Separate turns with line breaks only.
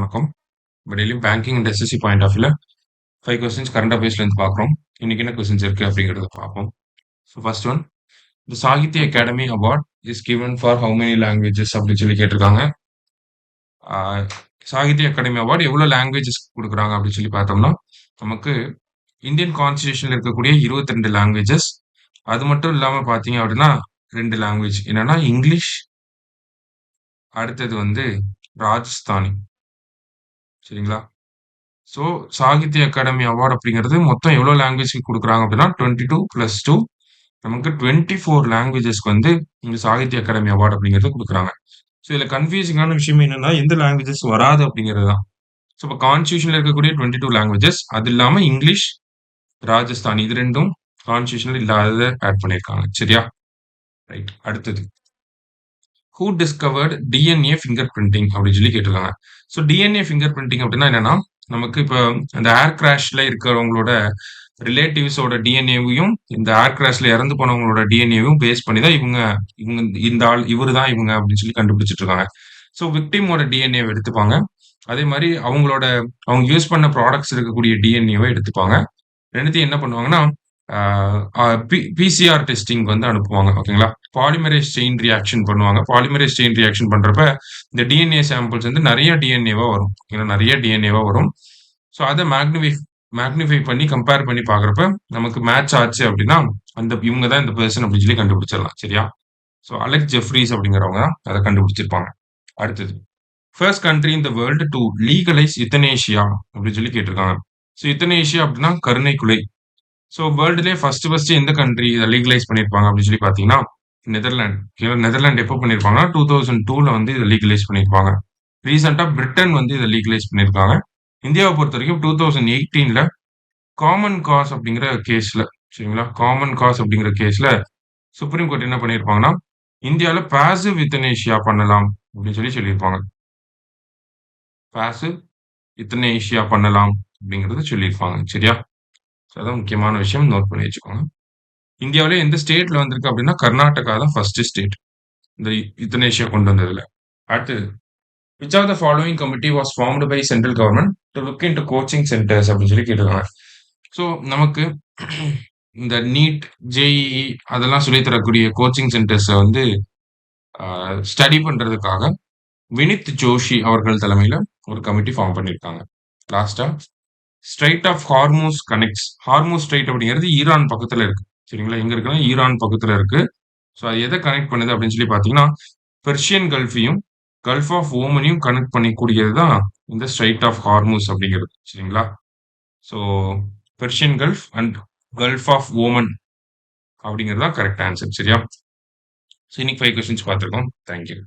வணக்கம். நம்ம டெய்லியும் banking and SSC point of வியூல 5 கொஸ்டின்ஸ் கரண்ட் அஃபேர்ஸ்லேருந்து பார்க்குறோம். இன்னைக்கு என்ன கொஸ்டின்ஸ் இருக்கு அப்படிங்கிறத பார்ப்போம். So first one, the Sahitya Akademi award is given for how many languages அப்படின்னு சொல்லி கேட்டிருக்காங்க. ஆஹ் சாகித்ய அகாடமி அவார்டு எவ்வளோ லாங்குவேஜஸ் கொடுக்குறாங்க அப்படின்னு சொல்லி பார்த்தோம்னா, நமக்கு இந்தியன் கான்ஸ்டியூஷன்ல இருக்கக்கூடிய 22 லாங்குவேஜஸ், அது மட்டும் இல்லாமல் பார்த்தீங்க அப்படின்னா 2 லாங்குவேஜ் என்னன்னா இங்கிலீஷ், அடுத்தது வந்து ராஜஸ்தானி. சரிங்களா? ஸோ சாகித்ய அகாடமி அவார்டு அப்படிங்கிறது மொத்தம் எவ்வளோ லாங்குவேஜ்க்கு கொடுக்குறாங்க அப்படின்னா 22 + 2 நமக்கு 24 லாங்குவேஜஸ்க்கு வந்து இந்த சாகித்ய அகாடமி அவார்டு அப்படிங்கிறது கொடுக்குறாங்க. ஸோ இதில் கன்ஃபியூசிங்கான விஷயம் என்னன்னா எந்த லாங்குவேஜஸ் வராது அப்படிங்கிறது தான். ஸோ இப்போ கான்ஸ்டியூஷனில் இருக்கக்கூடிய 22 லாங்குவேஜஸ், அது இல்லாமல் இங்கிலீஷ், ராஜஸ்தானி, இது ரெண்டும் கான்ஸ்டியூஷனில் இல்லாததை ஆட் பண்ணியிருக்காங்க. சரியா? ரைட். அடுத்தது, who discovered DNA finger printing அப்படின்னு சொல்லி கேட்டிருக்காங்க. ஸோ டிஎன்ஏ ஃபிங்கர் பிரிண்டிங் அப்படின்னா என்னன்னா, நமக்கு இப்போ அந்த ஏர் கிராஷ்ல இருக்கிறவங்களோட ரிலேட்டிவ்ஸோட டிஎன்ஏவையும் இந்த ஏர் கிராஷ்ல இறந்து போனவங்களோட டிஎன்ஏவையும் பேஸ் பண்ணி தான் இவங்க இவங்க இந்த ஆள் இவரு தான் இவங்க அப்படின்னு சொல்லி கண்டுபிடிச்சிட்டு இருக்காங்க. ஸோ விக்டிமோட டிஎன்ஏவை எடுத்துப்பாங்க. அதே மாதிரி அவங்க யூஸ் பண்ண ப்ராடக்ட்ஸ் இருக்கக்கூடிய டிஎன்ஏவை எடுத்துப்பாங்க. ரெண்டுத்தையும் என்ன பண்ணுவாங்கன்னா பிசிஆர் டெஸ்டிங் வந்து அனுப்புவாங்க. ஓகேங்களா? பாலிமரேஸ் செயின் ரியாக்ஷன் பண்ணுவாங்க. பாலிமரேஸ் செயின் ரியாக்ஷன் பண்றப்ப இந்த டிஎன்ஏ சாம்பிள்ஸ் வந்து நிறைய டிஎன்ஏவா வரும். நிறைய டிஎன்ஏவா வரும். ஸோ அதை மேக்னிஃபை பண்ணி கம்பேர் பண்ணி பார்க்குறப்ப நமக்கு மேட்ச் ஆச்சு அப்படின்னா இவங்க தான் இந்த பர்சன் அப்படின்னு சொல்லி கண்டுபிடிச்சிடலாம். சரியா? ஸோ அலெக்ஸ் ஜெஃப்ரீஸ் அப்படிங்கிறவங்க தான் அதை கண்டுபிடிச்சிருப்பாங்க. அடுத்தது, first country in the world to legalise euthanasia அப்படின்னு சொல்லி கேட்டிருக்காங்க. ஸோ யுத்தனேஷியா அப்படின்னா கருணை கொலை. ஸோ வேர்ல்டுலேயே ஃபர்ஸ்ட் எந்த கண்ட்ரி இதை லீகலைஸ் பண்ணியிருப்பாங்க அப்படின்னு சொல்லி பார்த்தீங்கன்னா நெதர்லாந்து. நெதர்லாந்து எப்போ பண்ணியிருப்பாங்கன்னா 2002ல வந்து இதை லீகலைஸ் பண்ணியிருப்பாங்க. ரீசெண்டாக பிரிட்டன் வந்து இதை லீகலைஸ் பண்ணியிருக்காங்க. இந்தியாவை பொறுத்த வரைக்கும் 2018ல காமன் காஸ் அப்படிங்கிற கேஸ்ல, சரிங்களா, காமன் காஸ் அப்படிங்கிற கேஸ்ல சுப்ரீம் கோர்ட் என்ன பண்ணியிருப்பாங்கன்னா இந்தியாவில் பாசிவ் யுத்தனேஷியா பண்ணலாம் அப்படின்னு சொல்லியிருப்பாங்க. பாசிவ் யுத்தனேஷியா பண்ணலாம் அப்படிங்கறத சொல்லியிருப்பாங்க. சரியா? அதான் முக்கியமான விஷயம், நோட் பண்ணி வச்சுக்கோங்க. இந்தியாவிலே எந்த ஸ்டேட்ல வந்திருக்கு அப்படின்னா கர்நாடகா தான் ஃபர்ஸ்ட் ஸ்டேட் இந்த யுத்தனேஷியா கொண்டு வந்ததுல. அடுத்து, which of the following committee was formed by central government to look into coaching centers அப்படின்னு சொல்லி கேட்டிருக்காங்க. ஸோ நமக்கு இந்த நீட், ஜேஇஇ அதெல்லாம் சொல்லி தரக்கூடிய கோச்சிங் சென்டர்ஸை வந்து ஸ்டடி பண்றதுக்காக வினித் ஜோஷி அவர்கள் தலைமையில ஒரு கமிட்டி ஃபார்ம் பண்ணியிருக்காங்க. லாஸ்டா, strait of Hormuz connects. Hormuz strait அப்படிங்கிறது ஈரான் பக்கத்துல இருக்கு. சரிங்களா? எங்க இருக்குன்னா ஈரான் பக்கத்துல இருக்கு. ஸோ அது எதை கனெக்ட் பண்ணுது அப்படின்னு சொல்லி பார்த்தீங்கன்னா பெர்ஷியன் கல்ஃபையும் கல்ஃப் ஆஃப் ஓமனையும் கனெக்ட் பண்ணிக்கூடியது தான் இந்த ஸ்ட்ரைட் ஆஃப் ஹார்மூஸ் அப்படிங்கிறது. சரிங்களா? So Persian gulf and gulf of ஓமன் அப்படிங்கிறது தான் கரெக்ட் ஆன்சர். சரியா? ஸோ இன்னைக்கு 5 கொஸ்டின்ஸ் பார்த்துருக்கோம். தேங்க்யூ.